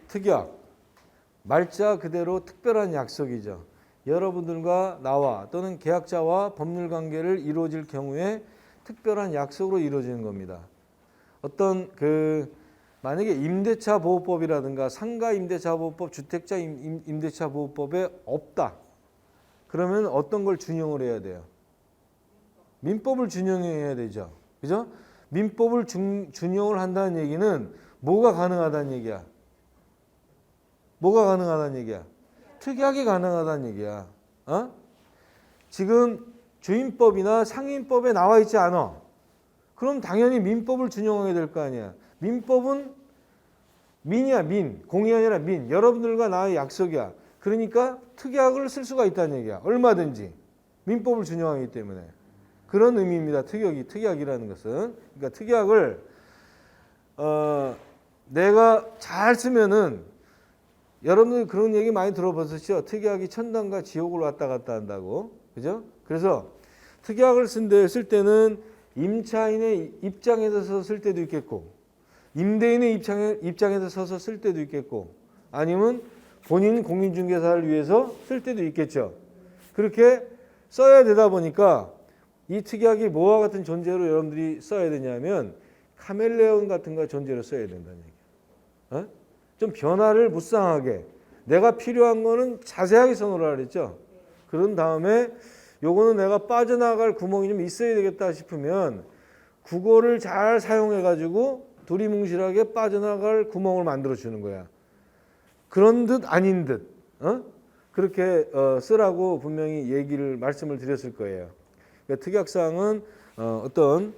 특약, 말자 그대로 특별한 약속이죠. 여러분들과 나와 또는 계약자와 법률 관계를 이루어질 경우에 특별한 약속으로 이루어지는 겁니다. 어떤 만약에 임대차 보호법이라든가 상가 임대차 보호법, 주택자 임대차 보호법에 없다. 그러면 어떤 걸 준용을 해야 돼요? 민법을 준용해야 되죠. 그죠? 민법을 준용을 한다는 얘기는 뭐가 가능하다는 얘기야? 뭐가 가능하다는 얘기야? 특약이 가능하다는 얘기야. 어? 지금 주임법이나 상임법에 나와 있지 않아. 그럼 당연히 민법을 준용하게 될 거 아니야. 민법은 민이야, 민. 공이 아니라 민. 여러분들과 나의 약속이야. 그러니까 특약을 쓸 수가 있다는 얘기야. 얼마든지. 민법을 준용하기 때문에. 그런 의미입니다. 특약이라는 것은. 그러니까 특약을 내가 잘 쓰면은 여러분들 그런 얘기 많이 들어보셨죠? 특약이 천당과 지옥을 왔다 갔다 한다고. 그죠? 그래서 특약을 쓸 때는 임차인의 입장에서 서서 쓸 때도 있겠고, 임대인의 입장에서 서서 쓸 때도 있겠고, 아니면 본인 공인중개사를 위해서 쓸 때도 있겠죠. 그렇게 써야 되다 보니까 이 특약이 뭐와 같은 존재로 여러분들이 써야 되냐면 카멜레온 같은 거 존재로 써야 된다는 얘기예요. 어? 좀 변화를 무쌍하게 내가 필요한 거는 자세하게 써놓으라 그랬죠. 그런 다음에 요거는 내가 빠져나갈 구멍이 좀 있어야 되겠다 싶으면 국어를 잘 사용해 가지고 두리뭉실하게 빠져나갈 구멍을 만들어 주는 거야. 그런 듯 아닌 듯 그렇게 쓰라고 분명히 말씀을 드렸을 거예요. 그러니까 특약사항은 어떤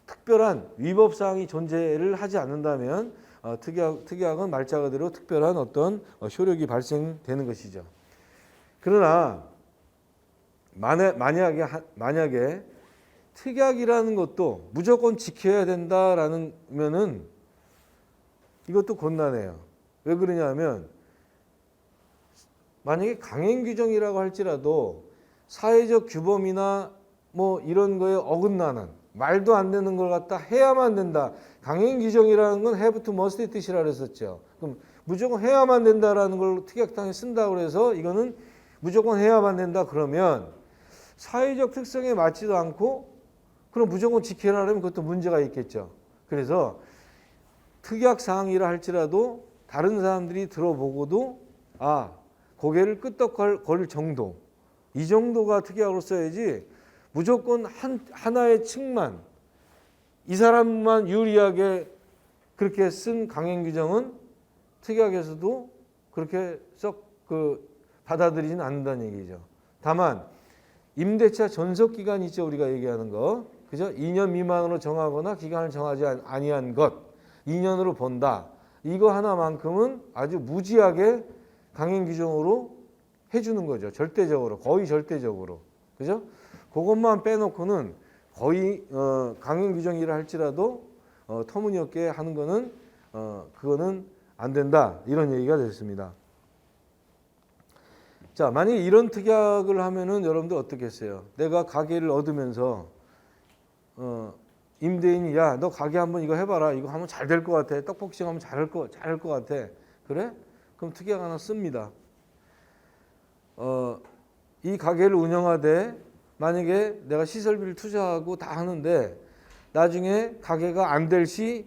특별한 위법사항이 존재를 하지 않는다면 특약은 말자 그대로 특별한 어떤 효력이 발생되는 것이죠. 그러나 만약에 특약이라는 것도 무조건 지켜야 된다라는 면은 이것도 곤란해요. 왜 그러냐면 만약에 강행 규정이라고 할지라도 사회적 규범이나 뭐 이런 거에 어긋나는 말도 안 되는 걸 갖다 해야만 된다. 강행 규정이라는 건 have to must의 뜻이라 그랬었죠. 그럼 무조건 해야만 된다라는 걸 특약상에 쓴다고 해서 이거는 무조건 해야만 된다 그러면 사회적 특성에 맞지도 않고 그럼 무조건 지켜라 하면 그것도 문제가 있겠죠. 그래서 특약사항이라 할지라도 다른 사람들이 들어보고도 고개를 끄덕거릴 정도 이 정도가 특약으로 써야지 무조건 하나의 층만 이 사람만 유리하게 그렇게 쓴 강행 규정은 특약에서도 그렇게 썩 받아들이지는 않는다는 얘기죠. 다만 임대차 전속 기간 있죠. 우리가 얘기하는 거. 그죠? 2년 미만으로 정하거나 기간을 정하지 아니한 것. 2년으로 본다. 이거 하나만큼은 아주 무지하게 강행 규정으로 해주는 거죠. 절대적으로. 거의 절대적으로. 그죠? 그것만 빼놓고는 거의 강행 규정이라 할지라도 터무니없게 하는 거는 그거는 안 된다. 이런 얘기가 됐습니다. 자, 만약에 이런 특약을 하면은 여러분들 어떻게 했어요? 내가 가게를 얻으면서 임대인이 야, 너 가게 한번 이거 해봐라. 이거 하면 잘 될 것 같아. 떡볶이집 하면 잘할 것 같아. 그래? 그럼 특약 하나 씁니다. 이 가게를 운영하되 만약에 내가 시설비를 투자하고 다 하는데 나중에 가게가 안 될 시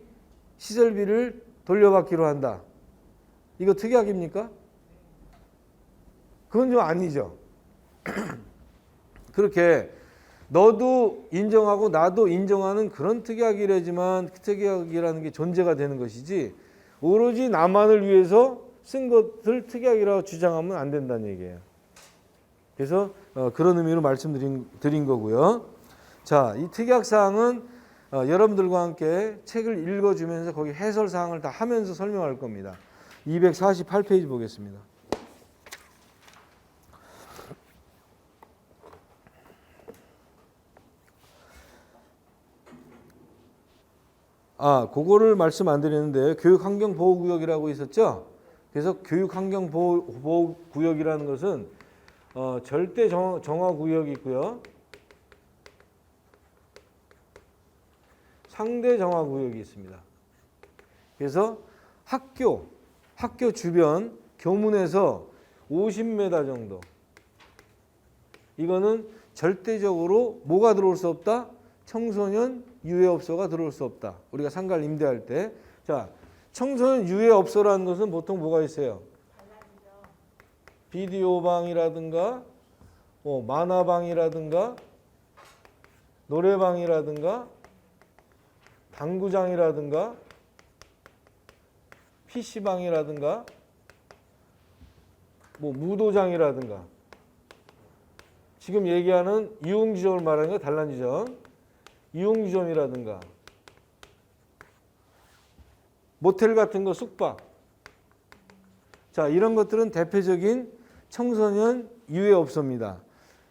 시설비를 돌려받기로 한다. 이거 특약입니까? 그건 좀 아니죠. 그렇게 너도 인정하고 나도 인정하는 그런 특약이라지만 그 특약이라는 게 존재가 되는 것이지 오로지 나만을 위해서 쓴 것을 특약이라고 주장하면 안 된다는 얘기예요. 그래서 그런 의미로 말씀드린 거고요. 자, 이 특약사항은 여러분들과 함께 책을 읽어주면서 거기 해설사항을 다 하면서 설명할 겁니다. 248페이지 보겠습니다. 그거를 말씀 안 드리는데 교육환경보호구역이라고 있었죠. 그래서 교육환경보호구역이라는 것은 절대 정화 구역이 있고요. 상대 정화 구역이 있습니다. 그래서 학교 주변 교문에서 50m 정도. 이거는 절대적으로 뭐가 들어올 수 없다? 청소년 유해업소가 들어올 수 없다. 우리가 상가를 임대할 때. 자, 청소년 유해업소라는 것은 보통 뭐가 있어요? 비디오 방이라든가 만화방이라든가 노래방이라든가 당구장이라든가 PC방이라든가 무도장이라든가 지금 얘기하는 이용지점을 말하는 거 단란지점, 이용지점이라든가 모텔 같은 거 숙박. 자, 이런 것들은 대표적인 청소년 유해업소입니다.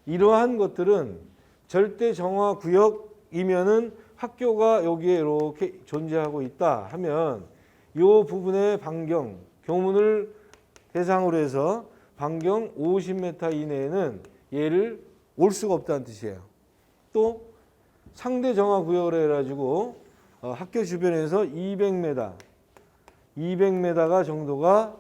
이러한 것들은 절대 정화 구역이면은 학교가 여기에 이렇게 존재하고 있다 하면 이 부분의 반경, 교문을 대상으로 해서 반경 50m 이내에는 얘를 올 수가 없다는 뜻이에요. 또 상대 정화 구역으로 해가지고 학교 주변에서 200m 정도가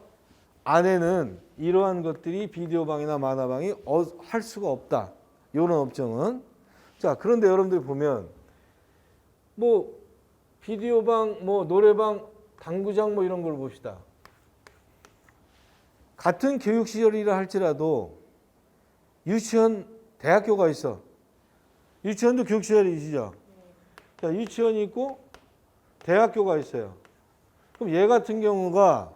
안에는 이러한 것들이 비디오방이나 만화방이 할 수가 없다. 이런 업종은. 자, 그런데 여러분들이 보면 비디오방, 노래방, 당구장 이런 걸 봅시다. 같은 교육시설이라 할지라도 유치원, 대학교가 있어. 유치원도 교육시설이죠. 자, 유치원이 있고 대학교가 있어요. 그럼 얘 같은 경우가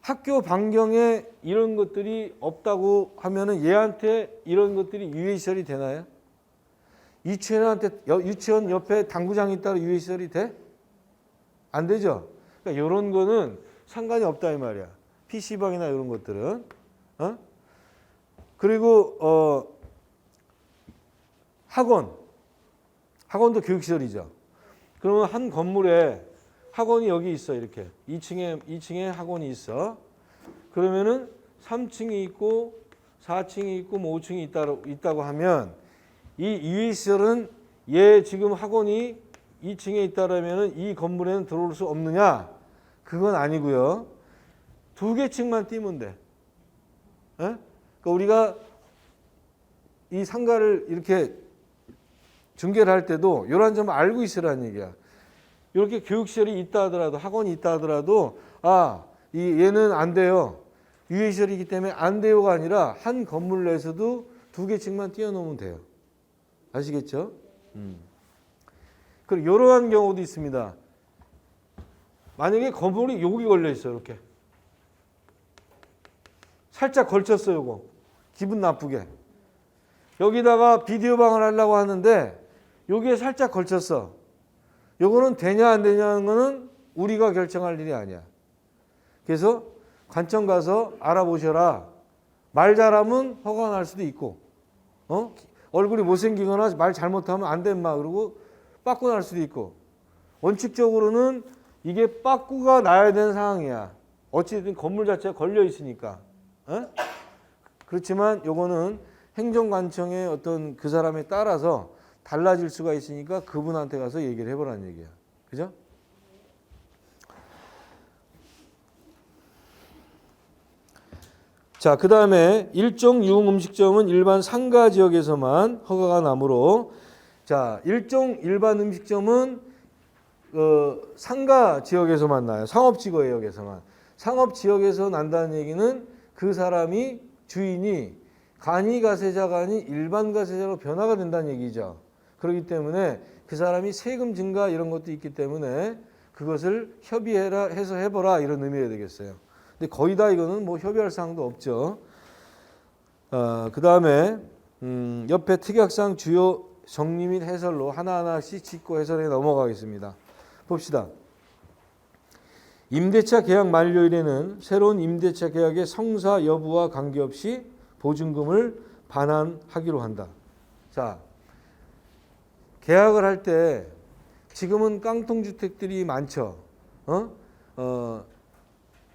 학교 반경에 이런 것들이 없다고 하면은 얘한테 이런 것들이 유해시설이 되나요? 유치원 옆에 당구장이 있다고 유해시설이 돼? 안 되죠. 그러니까 이런 거는 상관이 없다 이 말이야. PC방이나 이런 것들은. 그리고 학원도 교육시설이죠. 그러면 한 건물에 학원이 여기 있어. 이렇게 2층에 학원이 있어. 그러면은 3층이 있고 4층이 있고 5층이 있다고 하면 이 유해시설은 얘 지금 학원이 2층에 있다라면은 이 건물에는 들어올 수 없느냐? 그건 아니고요. 2개 층만 띄면 돼. 그러니까 우리가 이 상가를 이렇게 중개를 할 때도 이런 점을 알고 있으라는 얘기야. 이렇게 교육시설이 있다 하더라도 학원이 있다 하더라도 얘는 안 돼요. 유해시설이기 때문에 안 돼요가 아니라 한 건물 내에서도 2개 층만 띄워놓으면 돼요. 아시겠죠? 그리고 이러한 경우도 있습니다. 만약에 건물이 여기 걸려 있어. 이렇게 살짝 걸쳤어. 요거 기분 나쁘게 여기다가 비디오 방을 하려고 하는데 여기에 살짝 걸쳤어. 요거는 되냐 안 되냐는 거는 우리가 결정할 일이 아니야. 그래서 관청 가서 알아보셔라. 말 잘하면 허가가 날 수도 있고 얼굴이 못생기거나 말 잘못하면 안 된 마 그러고 빠꾸 날 수도 있고, 원칙적으로는 이게 빠꾸가 나야 되는 상황이야. 어찌됐든 건물 자체가 걸려 있으니까. 그렇지만 요거는 행정관청의 어떤 그 사람에 따라서 달라질 수가 있으니까 그분한테 가서 얘기를 해보라는 얘기야. 그죠? 자, 그 다음에 일종 유흥 음식점은 일반 상가 지역에서만 허가가 나므로, 자, 일반 음식점은 상가 지역에서만 나요. 상업지구역에서만. 상업지역에서 난다는 얘기는 그 사람이 주인이 간이가세자가 아닌 일반 가세자로 변화가 된다는 얘기죠. 그렇기 때문에 그 사람이 세금 증가 이런 것도 있기 때문에 그것을 협의해서 해보라 이런 의미가 되겠어요. 근데 거의 다 이거는 뭐 협의할 사항도 없죠. 그 다음에 옆에 특약상 주요 정리 및 해설로 하나하나씩 짚고 해설해 넘어가겠습니다. 봅시다. 임대차 계약 만료일에는 새로운 임대차 계약의 성사 여부와 관계없이 보증금을 반환하기로 한다. 자, 계약을 할 때 지금은 깡통주택들이 많죠.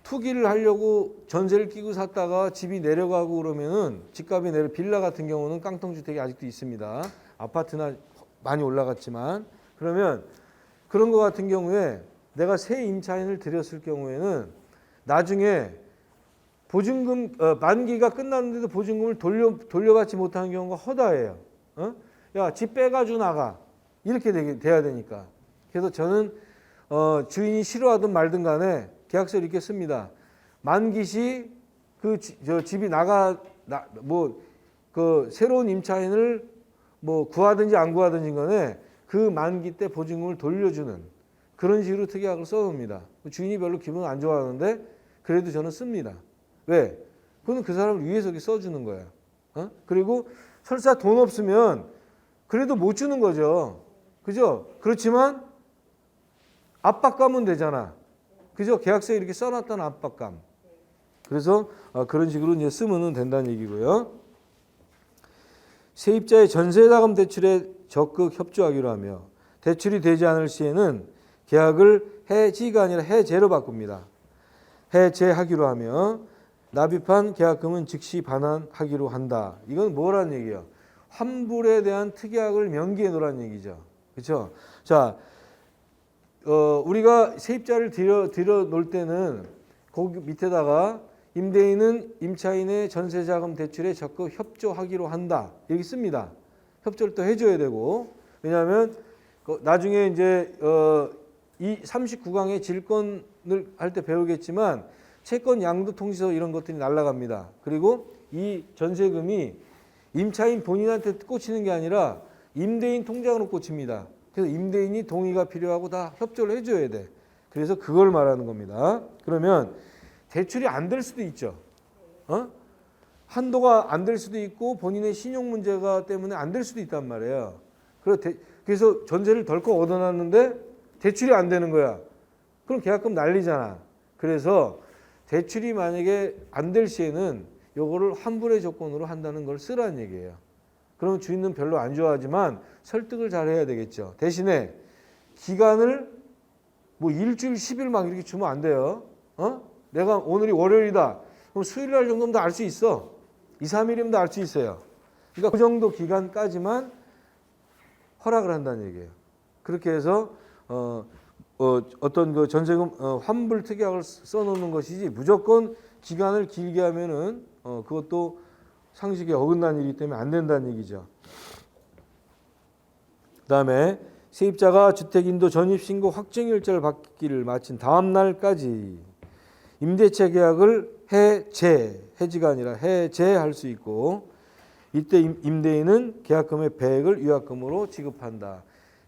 투기를 하려고 전세를 끼고 샀다가 집이 내려가고 그러면은 집값이 내려 빌라 같은 경우는 깡통주택이 아직도 있습니다. 아파트나 많이 올라갔지만 그러면 그런 거 같은 경우에 내가 새 임차인을 들였을 경우에는 나중에 보증금 만기가 끝났는데도 보증금을 돌려받지 못하는 경우가 허다해요. 야, 집 빼가지고 나가 이렇게 돼야 되니까. 그래서 저는 주인이 싫어하든 말든 간에 계약서를 이렇게 씁니다. 만기 시 집이 그 새로운 임차인을 뭐 구하든지 안 구하든지 간에 그 만기 때 보증금을 돌려주는 그런 식으로 특약을 써놓습니다. 주인이 별로 기분 안 좋아하는데 그래도 저는 씁니다. 왜? 그건 그 사람을 위해서 써주는 거야. 그리고 설사 돈 없으면 그래도 못 주는 거죠. 그죠? 그렇지만 압박감은 되잖아. 그죠? 계약서에 이렇게 써놨다는 압박감. 그래서 그런 식으로 이제 쓰면 된다는 얘기고요. 세입자의 전세자금 대출에 적극 협조하기로 하며 대출이 되지 않을 시에는 계약을 해지가 아니라 해제로 바꿉니다. 해제하기로 하며 납입한 계약금은 즉시 반환하기로 한다. 이건 뭐라는 얘기예요? 환불에 대한 특약을 명기해 놓으라는 얘기죠. 그렇죠? 자, 우리가 세입자를 들여 놓을 때는 거기 밑에다가 임대인은 임차인의 전세자금 대출에 적극 협조하기로 한다. 여기 씁니다. 협조를 또 해줘야 되고 왜냐하면 나중에 이제 이 39강의 질권을 할 때 배우겠지만 채권 양도 통지서 이런 것들이 날아갑니다. 그리고 이 전세금이 임차인 본인한테 꽂히는 게 아니라 임대인 통장으로 꽂힙니다. 그래서 임대인이 동의가 필요하고 다 협조를 해줘야 돼. 그래서 그걸 말하는 겁니다. 그러면 대출이 안 될 수도 있죠. 한도가 안 될 수도 있고 본인의 신용 문제가 때문에 안 될 수도 있단 말이에요. 그래서 전세를 덜컥 얻어놨는데 대출이 안 되는 거야. 그럼 계약금 날리잖아. 그래서 대출이 만약에 안 될 시에는 요거를 환불의 조건으로 한다는 걸 쓰라는 얘기예요. 그러면 주인은 별로 안 좋아하지만 설득을 잘 해야 되겠죠. 대신에 기간을 뭐 일주일, 10일 막 이렇게 주면 안 돼요. 내가 오늘이 월요일이다. 그럼 수요일 날 정도면 다 알 수 있어. 2, 3일이면 다 알 수 있어요. 그러니까 그 정도 기간까지만 허락을 한다는 얘기예요. 그렇게 해서 어떤 그 전세금 환불 특약을 써놓는 것이지 무조건 기간을 길게 하면은 그것도 상식에 어긋난 일이기 때문에 안 된다는 얘기죠. 그다음에 세입자가 주택인도 전입신고 확정일자를 받기를 마친 다음 날까지 임대차 계약을 해지가 아니라 해제할 수 있고 이때 임대인은 계약금의 배액을 위약금으로 지급한다.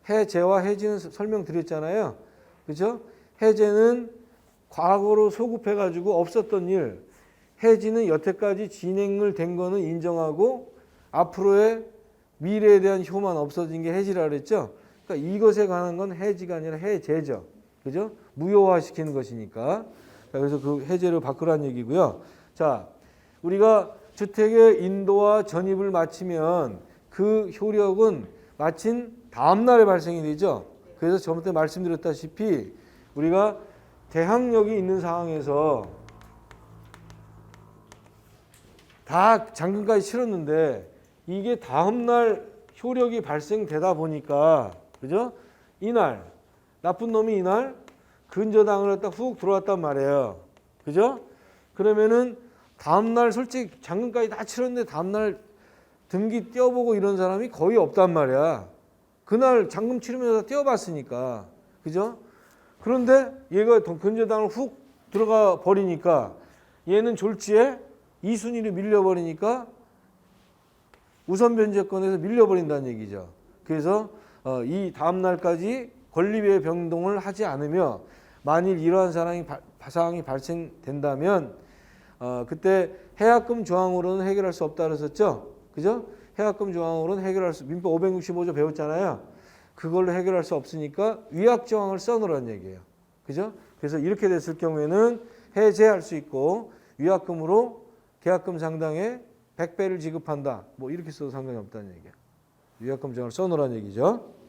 해제와 해지는 설명드렸잖아요. 그렇죠? 해제는 과거로 소급해가지고 없었던 일, 해지는 여태까지 진행을 된 거는 인정하고 앞으로의 미래에 대한 효만 없어진 게 해지라 그랬죠. 그러니까 이것에 관한 건 해지가 아니라 해제죠. 그죠? 무효화시키는 것이니까. 그래서 그 해제를 바꾸라는 얘기고요. 자, 우리가 주택의 인도와 전입을 마치면 그 효력은 마친 다음 날에 발생이 되죠. 그래서 저번에 말씀드렸다시피 우리가 대항력이 있는 상황에서 다 잔금까지 치렀는데 이게 다음 날 효력이 발생되다 보니까 그죠? 이날 나쁜 놈이 이날 근저당을 갖다 훅 들어왔단 말이에요. 그죠? 그러면은 다음 날 솔직히 잔금까지 다 치렀는데 다음 날 등기 떼어보고 이런 사람이 거의 없단 말이야. 그날 잔금 치르면서 떼어봤으니까. 그죠? 그런데 얘가 근저당을 훅 들어가 버리니까 얘는 졸지에 2순위로 밀려버리니까 우선 변제권에서 밀려버린다는 얘기죠. 그래서 이 다음 날까지 권리배의 변동을 하지 않으며 만일 이러한 사항이 발생된다면 그때 해약금 조항으로는 해결할 수 없다 그랬었죠. 그죠? 해약금 조항으로는 해결할 수 민법 565조 배웠잖아요. 그걸로 해결할 수 없으니까 위약 조항을 써놓으라는 얘기예요. 그죠? 그래서 이렇게 됐을 경우에는 해제할 수 있고 위약금으로 계약금 상당의 100배를 지급한다. 뭐 이렇게 써도 상관이 없다는 얘기예요. 위약금 조항을 써놓으라는 얘기죠.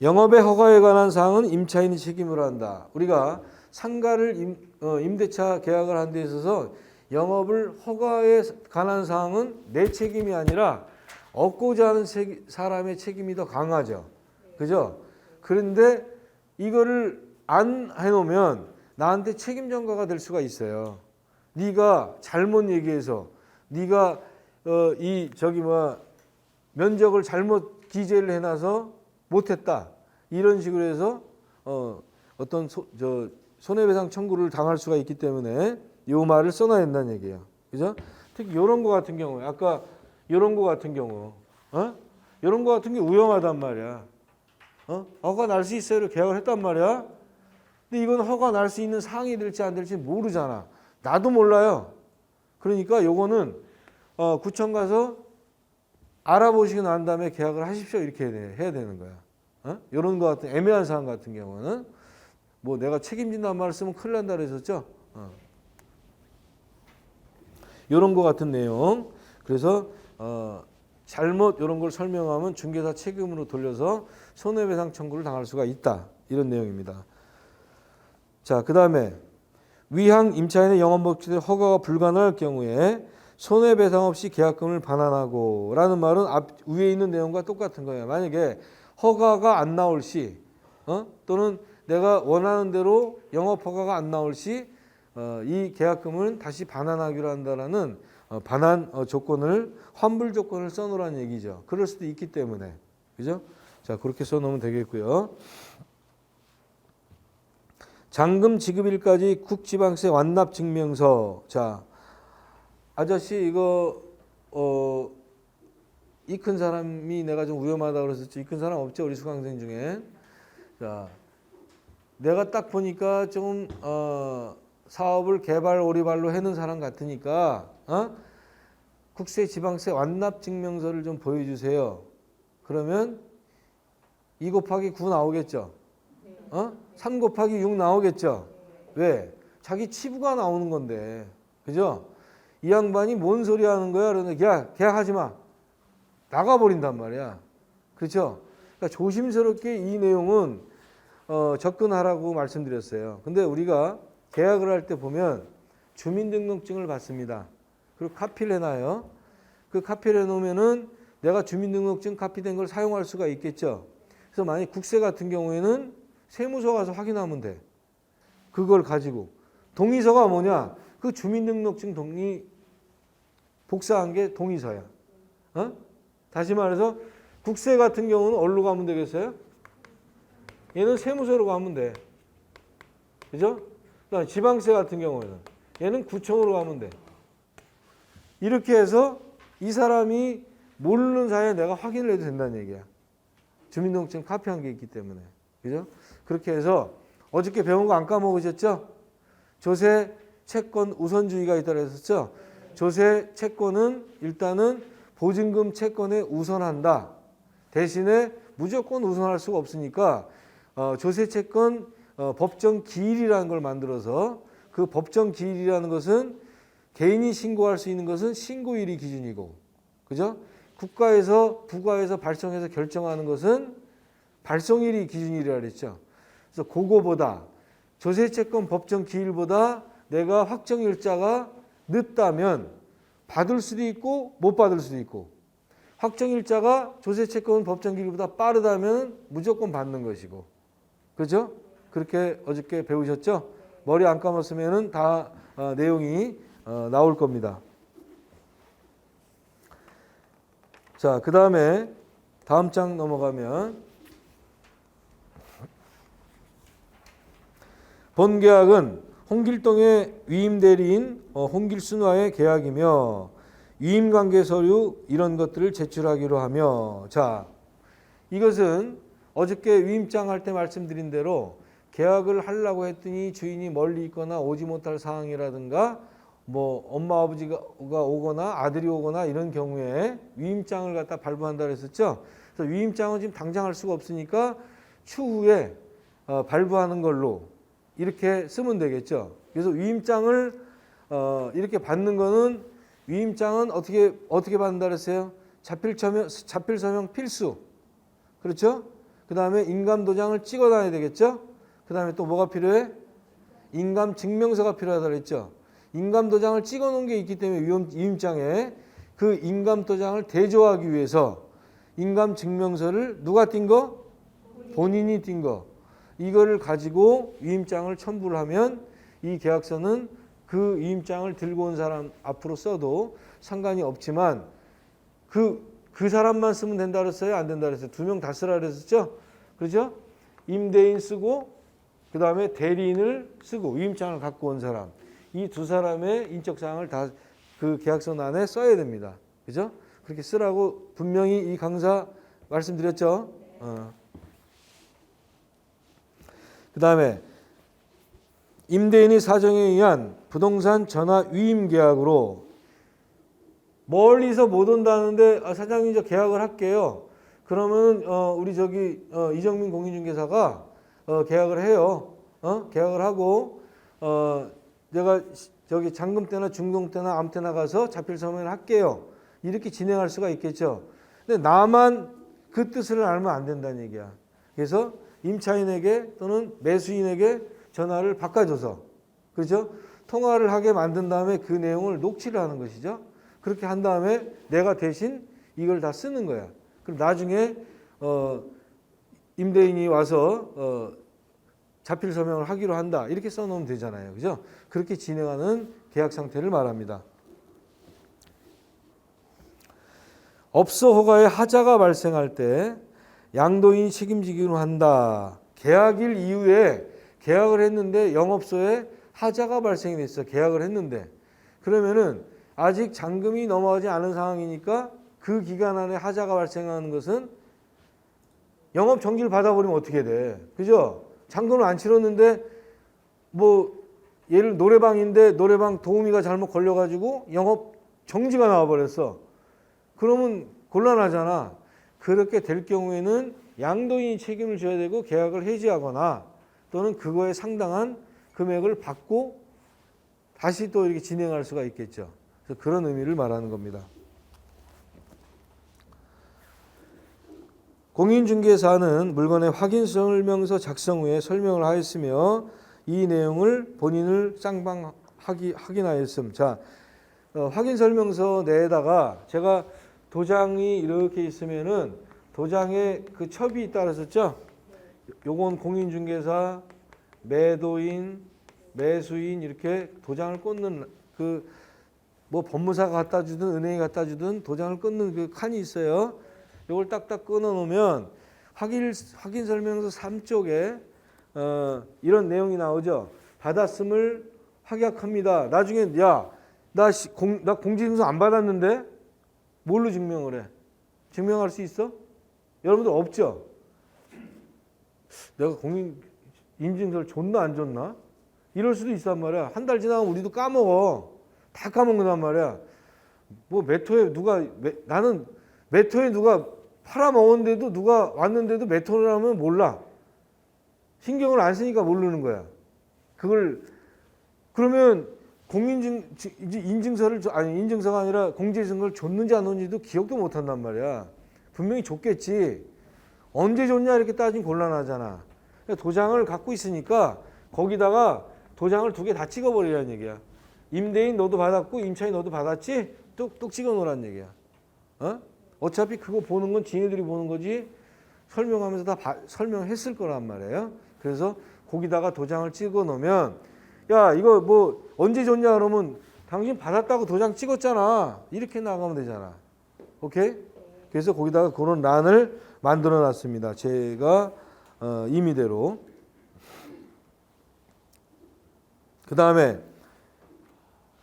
영업의 허가에 관한 사항은 임차인이 책임을 한다. 우리가 상가를 임대차 계약을 한 데 있어서 영업을 허가에 관한 사항은 내 책임이 아니라 얻고자 하는 사람의 책임이 더 강하죠. 그죠? 그런데 이거를 안 해놓으면 나한테 책임 전가가 될 수가 있어요. 네가 잘못 얘기해서 네가 면적을 잘못 기재를 해놔서 못했다. 이런 식으로 해서 어떤 손해배상 청구를 당할 수가 있기 때문에 이 말을 써놔야 된다는 얘기예요. 그죠? 특히 이런 거 같은 경우, 아까 이런 거 같은 경우, 이런 거 같은 게 위험하단 말이야. 허가 날 수 있어요를 계약을 했단 말이야. 근데 이건 허가 날 수 있는 사항이 될지 안 될지 모르잖아. 나도 몰라요. 그러니까 요거는 구청 가서 알아보시고 난 다음에 계약을 하십시오. 이렇게 해야 되는 거야. 이런 거 같은 애매한 사항 같은 경우는 뭐 내가 책임진다는 말을 쓰면 큰일 난다 그랬었죠. 이런 거 같은 내용. 그래서 잘못 이런 걸 설명하면 중개사 책임으로 돌려서 손해배상 청구를 당할 수가 있다. 이런 내용입니다. 자, 그 다음에 위항 임차인의 영업목적의 허가가 불가능할 경우에 손해배상 없이 계약금을 반환하고 라는 말은 위에 있는 내용과 똑같은 거예요. 만약에 허가가 안 나올 시 또는 내가 원하는 대로 영업허가가 안 나올 시 이 계약금을 다시 반환하기로 한다라는 반환 조건을 환불 조건을 써놓으라는 얘기죠. 그럴 수도 있기 때문에 그죠? 자, 그렇게 써놓으면 되겠고요. 잔금 지급일까지 국지방세 완납 증명서. 자, 아저씨 이거 이 큰 사람이 내가 좀 위험하다고 그랬었지. 이 큰 사람 없죠? 우리 수강생 중에. 자, 내가 딱 보니까 좀 사업을 개발 오리발로 해는 사람 같으니까 국세 지방세 완납 증명서를 좀 보여주세요. 그러면 2 곱하기 9 나오겠죠? 3 곱하기 6 나오겠죠? 왜? 자기 치부가 나오는 건데. 그죠? 이 양반이 뭔 소리 하는 거야? 그러는데 야, 계약하지 마. 나가버린단 말이야. 그렇죠? 그러니까 조심스럽게 이 내용은 접근하라고 말씀드렸어요. 근데 우리가 계약을 할 때 보면 주민등록증을 받습니다. 그리고 카피를 해놔요. 그 카피를 해놓으면은 내가 주민등록증 카피된 걸 사용할 수가 있겠죠. 그래서 만약 국세 같은 경우에는 세무서 가서 확인하면 돼. 그걸 가지고. 동의서가 뭐냐? 그 주민등록증 동의 복사한 게 동의서야. 다시 말해서 국세 같은 경우는 어디로 가면 되겠어요? 얘는 세무서로 가면 돼. 그죠? 그다음에 지방세 같은 경우에는 얘는 구청으로 가면 돼. 이렇게 해서 이 사람이 모르는 사이에 내가 확인을 해도 된다는 얘기야. 주민등록증 카피한 게 있기 때문에. 그죠? 그렇게 해서 어저께 배운 거 안 까먹으셨죠? 조세 채권 우선주의가 있다고 했었죠? 조세 채권은 일단은 보증금 채권에 우선한다. 대신에 무조건 우선할 수가 없으니까 조세 채권 법정 기일이라는 걸 만들어서 그 법정 기일이라는 것은 개인이 신고할 수 있는 것은 신고일이 기준이고, 그죠? 국가에서 부가에서 발송해서 결정하는 것은 발송일이 기준이라 그랬죠. 그래서 그거보다 조세채권 법정 기일보다 내가 확정일자가 늦다면 받을 수도 있고 못 받을 수도 있고, 확정일자가 조세채권 법정 기일보다 빠르다면 무조건 받는 것이고, 그죠? 그렇게 어저께 배우셨죠? 머리 안 감았으면은 다 내용이 나올 겁니다. 자, 그 다음에 다음 장 넘어가면 본 계약은 홍길동의 위임 대리인 홍길순와의 계약이며 위임관계 서류 이런 것들을 제출하기로 하며, 자, 이것은 어저께 위임장 할 때 말씀드린 대로 계약을 하려고 했더니 주인이 멀리 있거나 오지 못할 상황이라든가 뭐 엄마 아버지가 오거나 아들이 오거나 이런 경우에 위임장을 갖다 발부한다 그랬었죠. 그래서 위임장은 지금 당장 할 수가 없으니까 추후에 발부하는 걸로 이렇게 쓰면 되겠죠. 그래서 위임장을 이렇게 받는 거는, 위임장은 어떻게 받는다 그랬어요? 자필 서명 필수. 그렇죠? 그 다음에 인감도장을 찍어놔야 되겠죠? 그 다음에 또 뭐가 필요해? 인감 증명서가 필요하다고 했죠. 인감 도장을 찍어 놓은 게 있기 때문에 위임장에 그 인감 도장을 대조하기 위해서 인감 증명서를 누가 띈 거? 본인이 띈 거. 이거를 가지고 위임장을 첨부를 하면 이 계약서는 그 위임장을 들고 온 사람 앞으로 써도 상관이 없지만 그 사람만 쓰면 된다 그랬어요? 안 된다 그랬어요? 2명 다 쓰라 그랬었죠? 그렇죠? 임대인 쓰고 그 다음에 대리인을 쓰고 위임장을 갖고 온 사람. 이 두 사람의 인적사항을 다 그 계약서 안에 써야 됩니다. 그죠? 그렇게 쓰라고 분명히 이 강사 말씀드렸죠? 그 다음에 임대인의 사정에 의한 부동산 전화 위임 계약으로 멀리서 못 온다는데 사장님 저 계약을 할게요. 그러면 우리 이정민 공인중개사가 계약을 해요. 계약을 하고 내가 저기 잔금 때나 중동 때나 아무 때나 가서 자필 서명을 할게요. 이렇게 진행할 수가 있겠죠. 근데 나만 그 뜻을 알면 안 된다는 얘기야. 그래서 임차인에게 또는 매수인에게 전화를 바꿔줘서 그렇죠? 통화를 하게 만든 다음에 그 내용을 녹취를 하는 것이죠. 그렇게 한 다음에 내가 대신 이걸 다 쓰는 거야. 그럼 나중에 임대인이 와서 자필 서명을 하기로 한다. 이렇게 써놓으면 되잖아요. 그죠? 그렇게 진행하는 계약 상태를 말합니다. 업소 허가에 하자가 발생할 때 양도인이 책임지기로 한다. 계약일 이후에 계약을 했는데 영업소에 하자가 발생이 됐어. 계약을 했는데. 그러면은 아직 잔금이 넘어가지 않은 상황이니까 그 기간 안에 하자가 발생하는 것은 영업 정지를 받아버리면 어떻게 돼? 그죠? 잔금을 안 치렀는데 뭐 예를 노래방인데 노래방 도우미가 잘못 걸려가지고 영업 정지가 나와버렸어. 그러면 곤란하잖아. 그렇게 될 경우에는 양도인이 책임을 져야 되고 계약을 해지하거나 또는 그거에 상당한 금액을 받고 다시 또 이렇게 진행할 수가 있겠죠. 그래서 그런 의미를 말하는 겁니다. 공인중개사는 물건의 확인설명서 작성 후에 설명을 하였으며 이 내용을 본인을 쌍방 확인하였음. 자, 확인설명서 내에다가 제가 도장이 이렇게 있으면은 도장에 그 첩이 있다 그랬었죠? 요건 공인중개사, 매도인, 매수인 이렇게 도장을 꽂는 뭐 법무사가 갖다 주든 은행이 갖다 주든 도장을 꽂는 그 칸이 있어요. 요걸 딱딱 끊어 놓으면 확인 설명서 3쪽에 이런 내용이 나오죠. 받았음을 확약합니다. 나중에 나 공지증서 안 받았는데 뭘로 증명을 해? 증명할 수 있어? 여러분들 없죠? 내가 인증서를 줬나 안 줬나? 이럴 수도 있단 말이야. 한 달 지나면 우리도 까먹어. 다 까먹는단 말이야. 뭐 나는 메토에 누가 팔아먹었는데도 누가 왔는데도 메토를 하면 몰라. 신경을 안 쓰니까 모르는 거야. 그러면 인증서가 아니라 공제증서를 줬는지 안 줬는지도 기억도 못 한단 말이야. 분명히 줬겠지. 언제 줬냐 이렇게 따지면 곤란하잖아. 도장을 갖고 있으니까 거기다가 도장을 2개 다 찍어버리라는 얘기야. 임대인 너도 받았고 임차인 너도 받았지? 뚝뚝 찍어놓으라는 얘기야. 어차피 그거 보는 건 지네들이 보는 거지 설명하면서 다 설명했을 거란 말이에요. 그래서 거기다가 도장을 찍어 놓으면 야 이거 뭐 언제 줬냐 그러면 당신 받았다고 도장 찍었잖아. 이렇게 나가면 되잖아. 오케이? 그래서 거기다가 그런 란을 만들어 놨습니다. 제가 임의대로. 그 다음에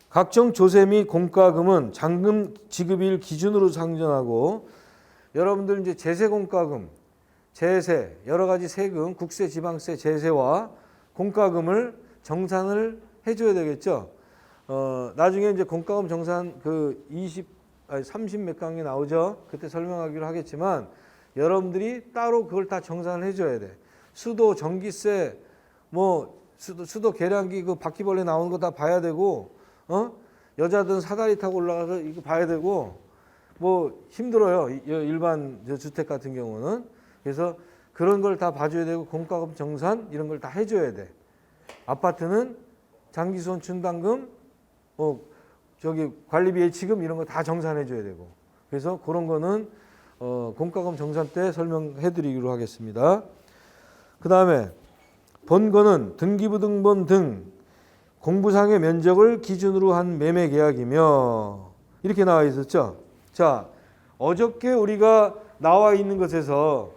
각종 조세 및 공과금은 잔금 지급일 기준으로 상정하고 여러분들 이제 제세 공과금, 제세, 여러 가지 세금, 국세, 지방세, 제세와 공과금을 정산을 해줘야 되겠죠. 나중에 이제 공과금 정산 30 몇 강이 나오죠. 그때 설명하기로 하겠지만 여러분들이 따로 그걸 다 정산을 해줘야 돼. 수도, 전기세, 뭐 수도 계량기 그 바퀴벌레 나오는 거 다 봐야 되고, 여자들은 사다리 타고 올라가서 이거 봐야 되고, 뭐 힘들어요. 일반 주택 같은 경우는. 그래서 그런 걸 다 봐줘야 되고 공과금 정산 이런 걸 다 해줘야 돼. 아파트는 장기손 충당금, 관리비 예치금 이런 거 다 정산해 줘야 되고. 그래서 그런 거는 공과금 정산 때 설명해 드리기로 하겠습니다. 그 다음에 본건은 등기부등본 등 공부상의 면적을 기준으로 한 매매 계약이며 이렇게 나와 있었죠. 자, 어저께 우리가 나와 있는 것에서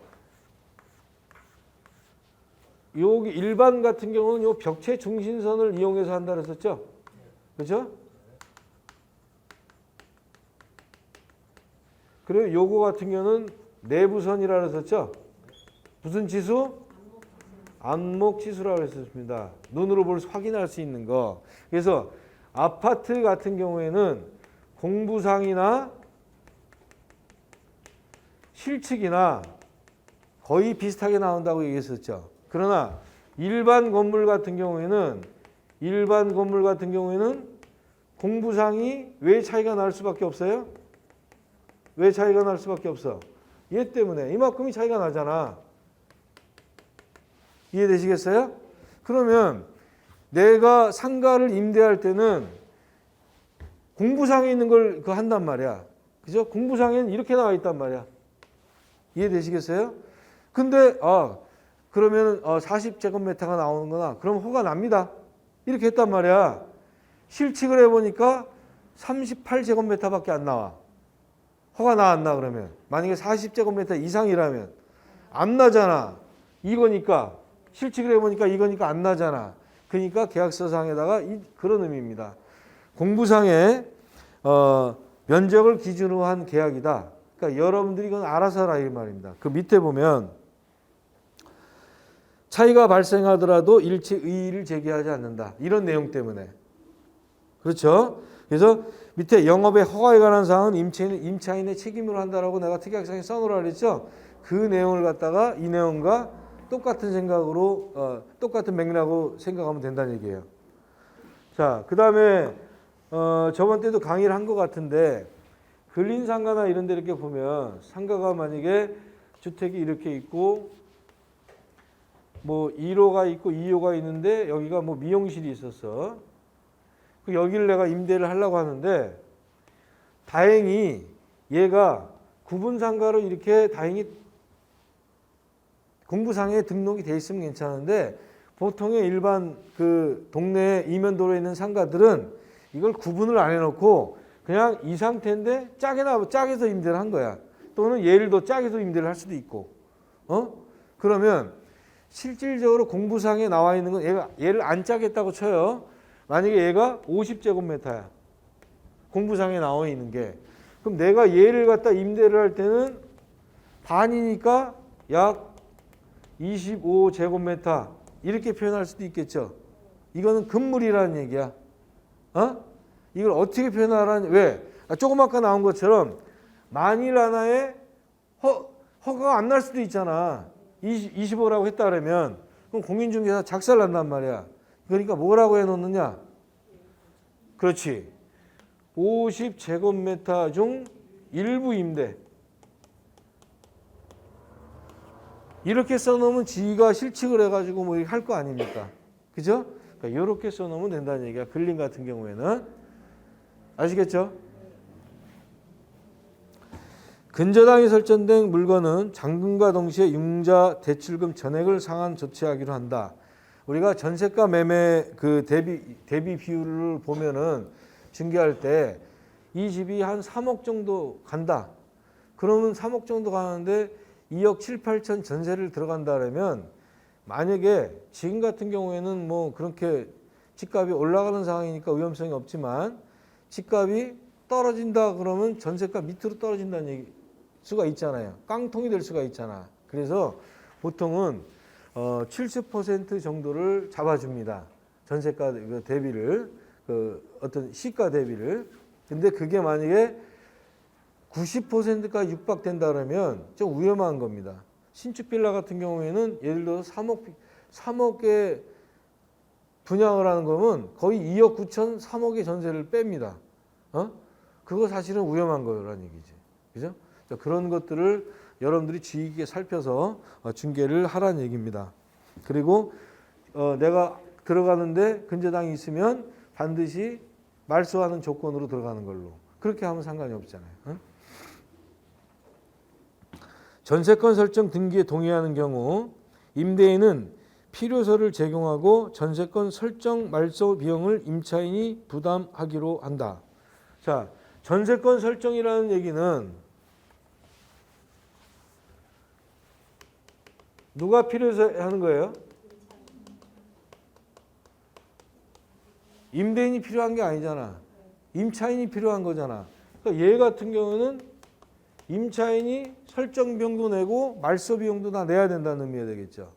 여기 일반 같은 경우는 요 벽체 중심선을 이용해서 한다 그랬었죠. 그렇죠? 그리고 요거 같은 경우는 내부선이라 그랬었죠. 무슨 지수? 안목지수라고 했었습니다. 눈으로 확인할 수 있는 거. 그래서 아파트 같은 경우에는 공부상이나 실측이나 거의 비슷하게 나온다고 얘기했었죠. 그러나 일반 건물 같은 경우에는 공부상이 왜 차이가 날 수밖에 없어요? 왜 차이가 날 수밖에 없어? 얘 때문에 이만큼이 차이가 나잖아. 이해되시겠어요? 그러면 내가 상가를 임대할 때는 공부상에 있는 걸 한단 말이야. 그죠? 공부상에는 이렇게 나와 있단 말이야. 이해되시겠어요? 근데 그러면 40제곱미터가 나오는구나. 그럼 허가 납니다. 이렇게 했단 말이야. 실측을 해보니까 38제곱미터밖에 안 나와. 허가 나 안 나 그러면? 만약에 40제곱미터 이상이라면 안 나잖아. 이거니까 실측을 해보니까 이거니까 안 나잖아. 그러니까 계약서상에다가 그런 의미입니다. 공부상의 면적을 기준으로 한 계약이다. 그러니까 여러분들이 이건 알아서 하라 이 말입니다. 그 밑에 보면 차이가 발생하더라도 일체 이의를 제기하지 않는다. 이런 내용 때문에. 그렇죠? 그래서 밑에 영업의 허가에 관한 사항은 임차인의 책임으로 한다라고 내가 특약상에 써놓으라 그랬죠? 그 내용을 갖다가 이 내용과 똑같은 생각으로 똑같은 맥락으로 생각하면 된다는 얘기예요. 자, 그 다음에 저번 때도 강의를 한 것 같은데 근린상가나 이런 데 이렇게 보면 상가가 만약에 주택이 이렇게 있고 뭐 1호가 있고 2호가 있는데 여기가 뭐 미용실이 있었어. 여기를 내가 임대를 하려고 하는데 다행히 얘가 구분상가로 이렇게 다행히 공부상에 등록이 돼 있으면 괜찮은데 보통의 일반 그 동네 이면도로에 있는 상가들은 이걸 구분을 안 해놓고 그냥 이 상태인데 짝에서 임대를 한 거야. 또는 얘를 더 짝에서 임대를 할 수도 있고. 그러면 실질적으로 공부상에 나와 있는 건 얘를 안 짜겠다고 쳐요. 만약에 얘가 50제곱미터야. 공부상에 나와 있는 게. 그럼 내가 얘를 갖다 임대를 할 때는 반이니까 약 25제곱미터 이렇게 표현할 수도 있겠죠. 이거는 금물이라는 얘기야. 이걸 어떻게 표현하라는 왜? 조금 아까 나온 것처럼 만일 하나에 허가가 안 날 수도 있잖아. 25라고 했다 그러면 그럼 공인중개사 작살 난단 말이야. 그러니까 뭐라고 해놓느냐? 그렇지. 50제곱미터 중 일부 임대. 이렇게 써놓으면 지가 실측을 해가지고 뭐 할 거 아닙니까? 그죠? 그러니까 이렇게 써놓으면 된다는 얘기야. 근린 같은 경우에는. 아시겠죠? 근저당이 설정된 물건은 잔금과 동시에 융자 대출금 전액을 상환 조치하기로 한다. 우리가 전세가 매매 그 대비 비율을 보면은 중개할 때 이 집이 한 3억 정도 간다. 그러면 3억 정도 가는데 2억 7, 8천 전세를 들어간다 그러면 만약에 지금 같은 경우에는 뭐 그렇게 집값이 올라가는 상황이니까 위험성이 없지만 집값이 떨어진다 그러면 전세가 밑으로 떨어진다는 얘기 수가 있잖아요. 깡통이 될 수가 있잖아. 그래서 보통은 70% 정도를 잡아줍니다. 전세가 대비를 어떤 시가 대비를. 근데 그게 만약에 90%까지 육박된다 그러면 좀 위험한 겁니다. 신축 빌라 같은 경우에는 예를 들어서 3억에 분양을 하는 거면 거의 2억 9천, 3억의 전세를 뺍니다. 그거 사실은 위험한 거라는 얘기지. 그죠? 그런 것들을 여러분들이 주의 깊게 살펴서 중개를 하라는 얘기입니다. 그리고 내가 들어가는데 근저당이 있으면 반드시 말소하는 조건으로 들어가는 걸로. 그렇게 하면 상관이 없잖아요. 어? 전세권 설정 등기에 동의하는 경우 임대인은 필요서를 제공하고 전세권 설정 말소 비용을 임차인이 부담하기로 한다. 자, 전세권 설정이라는 얘기는 누가 필요해서 하는 거예요? 임대인이 필요한 게 아니잖아. 임차인이 필요한 거잖아. 그러니까 얘 같은 경우는 임차인이 설정 비용도 내고 말소 비용도 다 내야 된다는 의미가 되겠죠.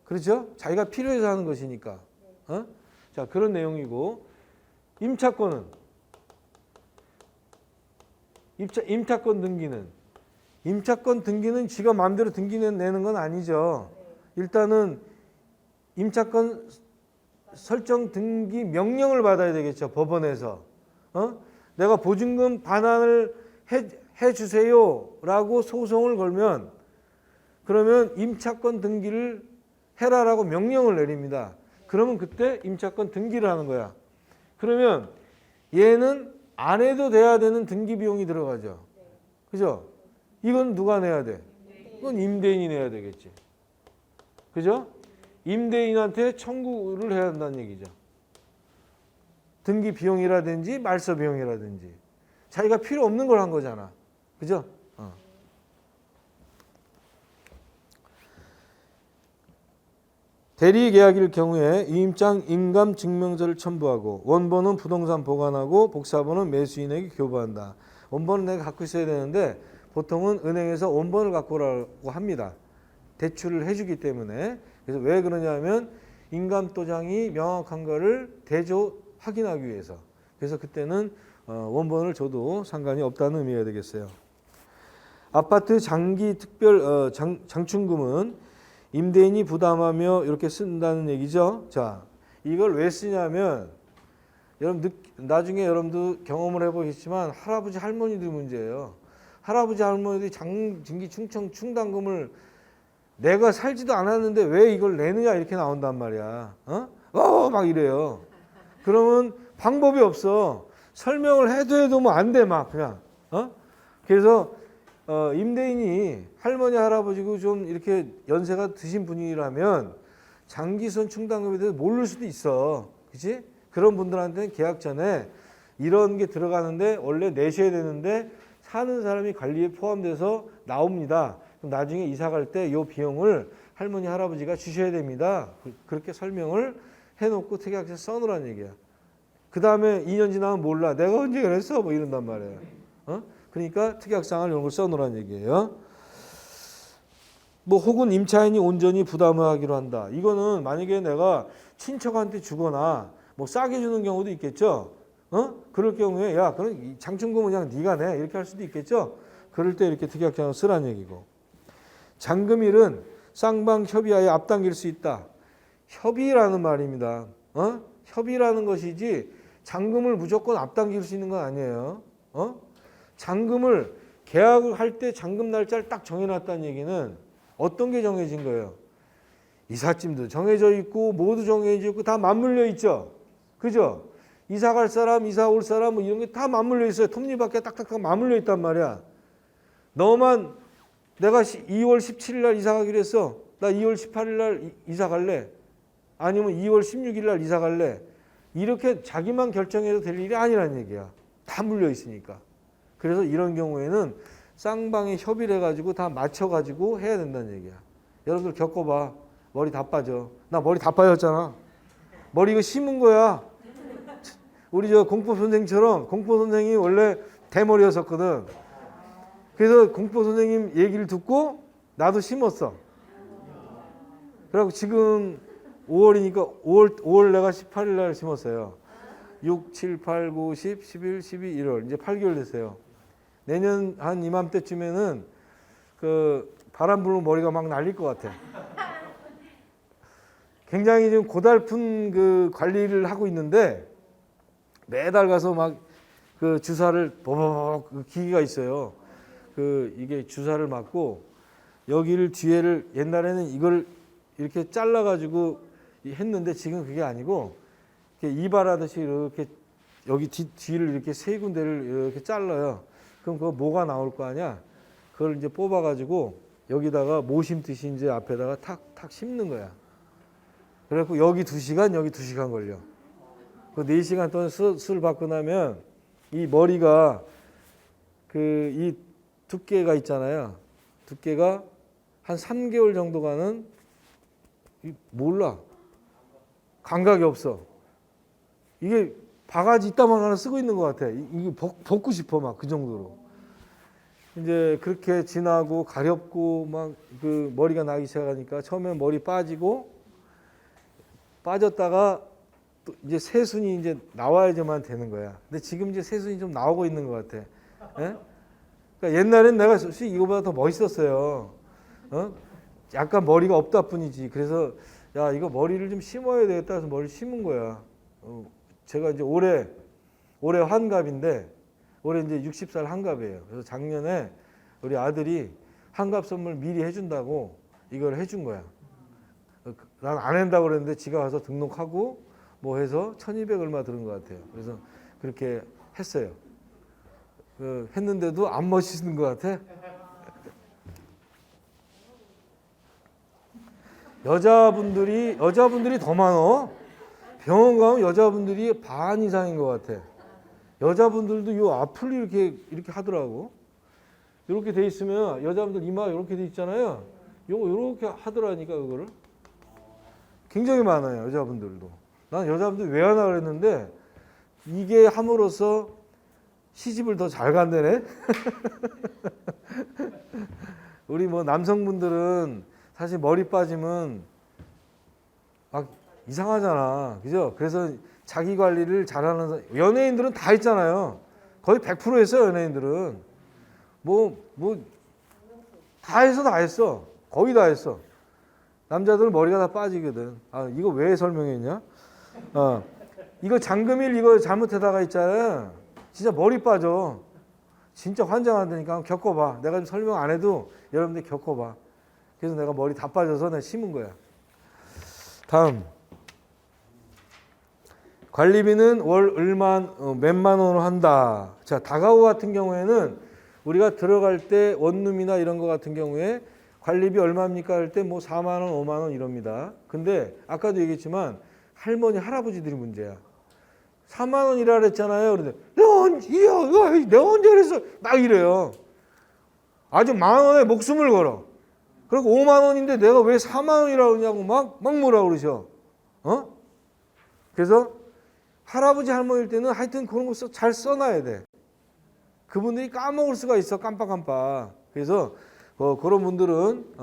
그렇죠? 자기가 필요해서 하는 것이니까. 어? 자, 그런 내용이고 임차권은 임차권 등기는 지가 마음대로 등기 내는 건 아니죠. 일단은 임차권 설정 등기 명령을 받아야 되겠죠. 법원에서. 내가 보증금 반환을 해 주세요라고 소송을 걸면 그러면 임차권 등기를 해라라고 명령을 내립니다. 그러면 그때 임차권 등기를 하는 거야. 그러면 얘는 안 해도 돼야 되는 등기 비용이 들어가죠. 그죠? 이건 누가 내야 돼? 이건 임대인이 내야 되겠지. 그죠? 임대인한테 청구를 해야 한다는 얘기죠. 등기 비용이라든지 말소 비용이라든지. 자기가 필요 없는 걸 한 거잖아. 그죠? 대리 계약일 경우에 이임장 인감 증명서를 첨부하고 원본은 부동산 보관하고 복사본은 매수인에게 교부한다. 원본은 내가 갖고 있어야 되는데 보통은 은행에서 원본을 갖고 오라고 합니다. 대출을 해주기 때문에. 그래서 왜 그러냐면 인감도장이 명확한 거를 대조 확인하기 위해서. 그래서 그때는 원본을 줘도 상관이 없다는 의미가 되겠어요. 아파트 장기 특별 장충금은 임대인이 부담하며 이렇게 쓴다는 얘기죠. 자, 이걸 왜 쓰냐면 여러분 나중에 여러분도 경험을 해보겠지만 할아버지 할머니들 문제예요. 할아버지 할머니들이 장기 충당금을 내가 살지도 않았는데 왜 이걸 내느냐 이렇게 나온단 말이야. 막 이래요. 그러면 방법이 없어. 설명을 해도 뭐 안 돼 막 그냥. 그래서 임대인이 할머니 할아버지고 좀 이렇게 연세가 드신 분이라면 장기선 충당금에 대해서 모를 수도 있어. 그렇지? 그런 분들한테는 계약 전에 이런 게 들어가는데 원래 내셔야 되는데 사는 사람이 관리에 포함돼서 나옵니다. 그럼 나중에 이사 갈 때 이 비용을 할머니 할아버지가 주셔야 됩니다. 그렇게 설명을 해놓고 특약서 써놓으라는 얘기야. 그 다음에 2년 지나면 몰라. 내가 언제 그랬어? 뭐 이런단 말이에요. 그러니까 특약상을 이런 걸 써놓으라는 얘기예요. 뭐 혹은 임차인이 온전히 부담을 하기로 한다. 이거는 만약에 내가 친척한테 주거나 뭐 싸게 주는 경우도 있겠죠. 그럴 경우에 야 그럼 장충금은 그냥 네가 내 이렇게 할 수도 있겠죠. 그럴 때 이렇게 특약상을 쓰라는 얘기고. 잔금일은 쌍방 협의하에 앞당길 수 있다. 협의라는 말입니다. 협의라는 것이지 잔금을 무조건 앞당길 수 있는 건 아니에요. 잔금을 계약을 할 때 잔금 날짜를 딱 정해놨다는 얘기는 어떤 게 정해진 거예요? 이삿짐도 정해져 있고 모두 정해져 있고 다 맞물려 있죠. 그죠? 이사 갈 사람, 이사 올 사람 뭐 이런 게 다 맞물려 있어요. 톱니바퀴 딱딱딱 맞물려 있단 말이야. 너만 내가 2월 17일 날 이사 가기로 했어. 나 2월 18일 날 이사 갈래. 아니면 2월 16일 날 이사 갈래. 이렇게 자기만 결정해도 될 일이 아니라는 얘기야. 다 물려 있으니까. 그래서 이런 경우에는 쌍방이 협의를 해가지고 다 맞춰가지고 해야 된다는 얘기야. 여러분들 겪어봐. 머리 다 빠져. 나 머리 다 빠졌잖아. 머리 이거 심은 거야. 우리 저 공법 선생처럼 공법 선생이 원래 대머리였었거든. 그래서 공법 선생님 얘기를 듣고 나도 심었어. 그래갖고 지금 5월이니까 5월 내가 18일 날 심었어요. 6, 7, 8, 9, 10, 11, 12, 1월 이제 8개월 됐어요. 내년 한 이맘때쯤에는 그 바람 불면 머리가 막 날릴 것 같아. 굉장히 좀 고달픈 그 관리를 하고 있는데 매달 가서 막 그 주사를 버벅 그 기기가 있어요. 그 이게 주사를 맞고 여기를 뒤에를 옛날에는 이걸 이렇게 잘라가지고 했는데 지금 그게 아니고 이렇게 이발하듯이 이렇게 여기 뒤를 이렇게 세 군데를 이렇게 잘라요. 그럼 그거 뭐가 나올 거 아니야? 그걸 이제 뽑아가지고 여기다가 모 심듯이 이제 앞에다가 탁탁 심는 거야. 그래갖고 여기 2시간, 여기 2시간 걸려. 그 4시간 동안 수술 받고 나면 이 머리가 이 두께가 있잖아요. 두께가 한 3개월 정도 가는 몰라. 감각이 없어. 이게 바가지 이따만 하나 쓰고 있는 것 같아. 이게 벗고 싶어 막 그 정도로. 이제 그렇게 지나고 가렵고 막 그 머리가 나기 시작하니까 처음에 머리 빠졌다가 또 이제 새순이 이제 나와야지만 되는 거야. 근데 지금 이제 새순이 좀 나오고 있는 것 같아. 예? 그러니까 옛날엔 내가 솔직히 이거보다 더 멋있었어요. 약간 머리가 없다 뿐이지. 그래서 야 이거 머리를 좀 심어야 되겠다 해서 머리를 심은 거야. 제가 이제 올해 환갑인데 올해 이제 60살 환갑이에요. 그래서 작년에 우리 아들이 환갑 선물 미리 해준다고 이걸 해준 거야. 난 안 한다고 그랬는데 지가 와서 등록하고 뭐 해서 1200 얼마 들은 것 같아요. 그래서 그렇게 했어요. 했는데도 안 멋있는 것 같아. 여자분들이 더 많어. 병원 가면 여자분들이 반 이상인 것 같아. 여자분들도 요 앞을 이렇게 하더라고. 이렇게 돼 있으면 여자분들 이마 이렇게 돼 있잖아요. 요거 이렇게 하더라니까 그거를. 굉장히 많아요 여자분들도. 난 여자분들 왜 하나 그랬는데 이게 함으로써 시집을 더 잘 간다네. 우리 뭐 남성분들은 사실 머리 빠지면 막 이상하잖아. 그죠? 그래서 자기 관리를 잘하는 연예인들은 다 했잖아요. 거의 100% 했어요, 연예인들은. 다 했어. 거의 다 했어. 남자들은 머리가 다 빠지거든. 아, 이거 왜 설명했냐? 이거 장금일 이거 잘못하다가 있잖아요. 진짜 머리 빠져. 진짜 환장한다니까. 한번 겪어봐. 내가 좀 설명 안 해도 여러분들 겪어봐. 그래서 내가 머리 다 빠져서 내가 심은 거야. 다음. 관리비는 월 몇만 원으로 한다. 자, 다가구 같은 경우에는 우리가 들어갈 때 원룸이나 이런 거 같은 경우에 관리비 얼마입니까 할 때 뭐 4만 원, 5만 원 이럽니다. 근데 아까도 얘기했지만 할머니, 할아버지들이 문제야. 4만 원이라 그랬잖아요. 그런데 내가 언제 그랬어? 막 이래요. 아주 만 원에 목숨을 걸어. 그리고 5만 원인데 내가 왜 4만 원이라고 그러냐고 막 뭐라 그러셔. 그래서 할아버지 할머니일 때는 하여튼 그런 거 잘 써놔야 돼. 그분들이 까먹을 수가 있어. 깜빡깜빡. 그래서 그런 분들은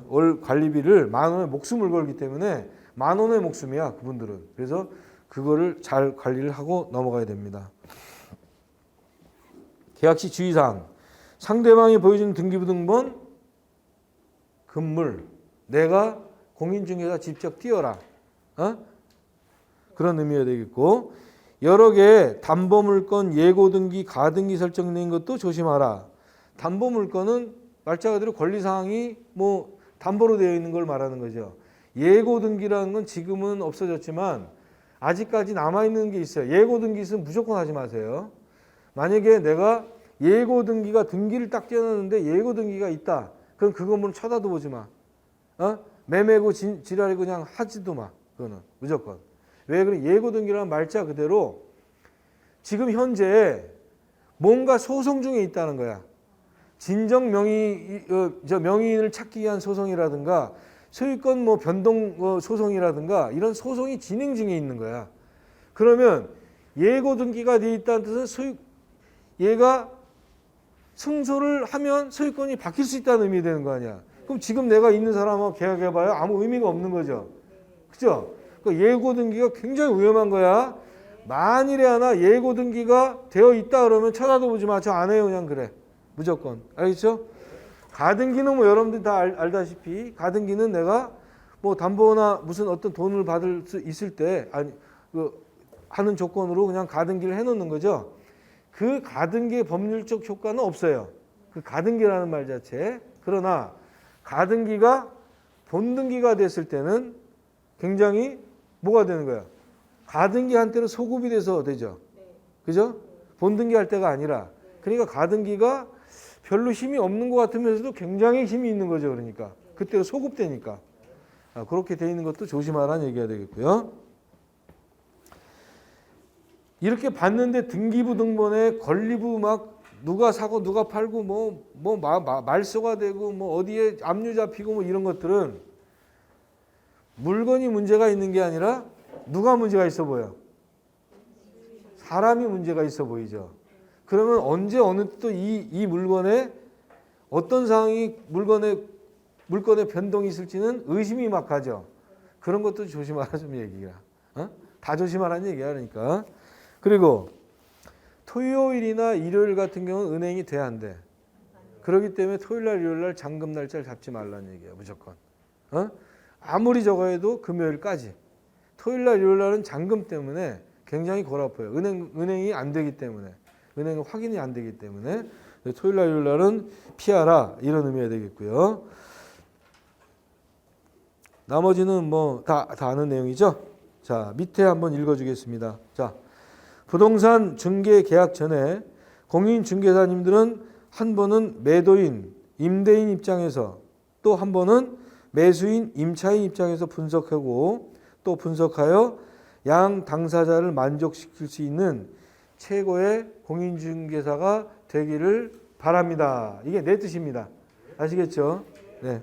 월 관리비를 만 원에 목숨을 걸기 때문에 만 원의 목숨이야. 그분들은. 그래서 그거를 잘 관리를 하고 넘어가야 됩니다. 계약시 주의사항. 상대방이 보여주는 등기부등본 금물. 내가 공인중개사 직접 띄어라. 그런 의미가 되겠고, 여러 개 담보물건 예고등기, 가등기 설정된 것도 조심하라. 담보물건은 말자 그대로 권리사항이 뭐 담보로 되어 있는 걸 말하는 거죠. 예고등기라는 건 지금은 없어졌지만 아직까지 남아있는 게 있어요. 예고등기 있으면 무조건 하지 마세요. 만약에 내가 예고등기가 등기를 딱 떼어놨는데 예고등기가 있다. 그럼 그거는 쳐다도 보지 마. 매매고 지랄이 그냥 하지도 마. 그거는 무조건. 왜 그래? 예고등기라는 말자 그대로 지금 현재 뭔가 소송 중에 있다는 거야. 진정 명의인을 찾기 위한 소송이라든가 소유권 뭐 변동 소송이라든가 이런 소송이 진행 중에 있는 거야. 그러면 예고등기가 돼 있다는 뜻은 얘가 승소를 하면 소유권이 바뀔 수 있다는 의미 되는 거 아니야. 그럼 지금 내가 있는 사람하고 계약해봐야 아무 의미가 없는 거죠. 그죠? 예고등기가 굉장히 위험한 거야. 만일에 하나 예고등기가 되어 있다 그러면 쳐다도 보지 마. 저 안 해요. 그냥 그래. 무조건. 알겠죠? 가등기는 뭐 여러분들이 다 알다시피 가등기는 내가 뭐 담보나 무슨 어떤 돈을 받을 수 있을 때 하는 조건으로 그냥 가등기를 해놓는 거죠. 그 가등기의 법률적 효과는 없어요. 그 가등기라는 말 자체. 그러나 가등기가 본등기가 됐을 때는 굉장히 뭐가 되는 거야? 가등기 한때는 소급이 돼서 되죠. 그죠? 본등기 할 때가 아니라. 그러니까 가등기가 별로 힘이 없는 것 같으면서도 굉장히 힘이 있는 거죠. 그러니까 그때가 소급되니까. 그렇게 돼 있는 것도 조심하라는 얘기가 되겠고요. 이렇게 봤는데 등기부 등본에 권리부 막 누가 사고 누가 팔고 뭐 말소가 되고 뭐 어디에 압류 잡히고 뭐 이런 것들은 물건이 문제가 있는 게 아니라 누가 문제가 있어 보여? 사람이 문제가 있어 보이죠. 그러면 언제 어느 또 이 물건에 어떤 상황이 물건의 변동이 있을지는 의심이 막 가죠. 그런 것도 조심하라 좀 얘기야. 다 조심하라는 얘기야. 그러니까. 그리고 토요일이나 일요일 같은 경우는 은행이 돼 안 돼. 그렇기 때문에 토요일날 일요일날 잔금 날짜를 잡지 말라는 얘기야. 무조건. 아무리 적어도 금요일까지. 토요일날 일요일날은 잔금 때문에 굉장히 골 아파요. 은행이 안 되기 때문에. 은행은 확인이 안 되기 때문에 토요일날 일요일날은 피하라 이런 의미가 되겠고요. 나머지는 뭐 다 아는 내용이죠. 자, 밑에 한번 읽어주겠습니다. 자, 부동산 중개 계약 전에 공인중개사님들은 한 번은 매도인, 임대인 입장에서 또 한 번은 매수인, 임차인 입장에서 분석하고 또 분석하여 양 당사자를 만족시킬 수 있는 최고의 공인중개사가 되기를 바랍니다. 이게 내 뜻입니다. 아시겠죠? 네.